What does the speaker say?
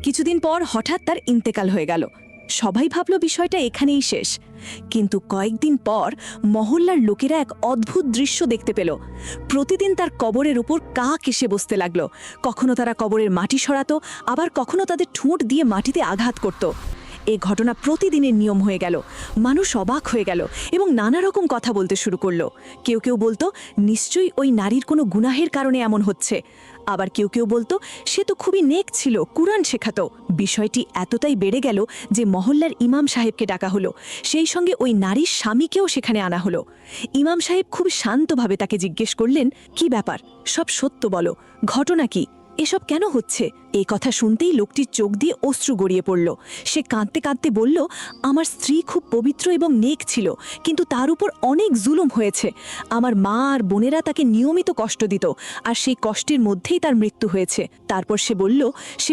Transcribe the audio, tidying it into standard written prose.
কিছুদিন পর হঠাৎ তার ইন্তেকাল হয়ে গেল। সবাই ভাবল বিষয়টা এখানেই শেষ, কিন্তু কয়েকদিন পর মহল্লার লোকেরা এক অদ্ভুত দৃশ্য দেখতে পেল। প্রতিদিন তার কবরের উপর কাক এসে বসতে লাগলো। কখনো তারা কবরের মাটি সরাতো, আবার কখনো তাদের ঠোঁট দিয়ে মাটিতে আঘাত করত। এই ঘটনা প্রতিদিনের নিয়ম হয়ে গেল। মানুষ অবাক হয়ে গেল এবং নানা রকম কথা বলতে শুরু করলো। কেউ কেউ বলতো নিশ্চয়ই ওই নারীর কোনো গুনাহের কারণে এমন হচ্ছে, আবার কেউ কেউ বলতো সে তো খুবই নেক ছিল, কুরআন শেখাতো। বিষয়টি এতটাই বেড়ে গেল যে মহল্লার ইমাম সাহেবকে ডাকা হলো, সেই সঙ্গে ওই নারীর স্বামীকেও সেখানে আনা হলো। ইমাম সাহেব খুব শান্তভাবে তাকে জিজ্ঞেস করলেন, কি ব্যাপার, সব সত্য বলো, ঘটনা কি, এসব কেন হচ্ছে? এই কথা শুনতেই লোকটির চোখ দিয়ে অশ্রু গড়িয়ে পড়ল। সে কাঁদতে কাঁদতে বলল, আমার স্ত্রী খুব পবিত্র এবং নেক ছিল, কিন্তু তার উপর অনেক জুলুম হয়েছে। আমার মা আর বোনেরা তাকে নিয়মিত কষ্ট দিত, আর সেই কষ্টের মধ্যেই তার মৃত্যু হয়েছে। তারপর সে বলল, সে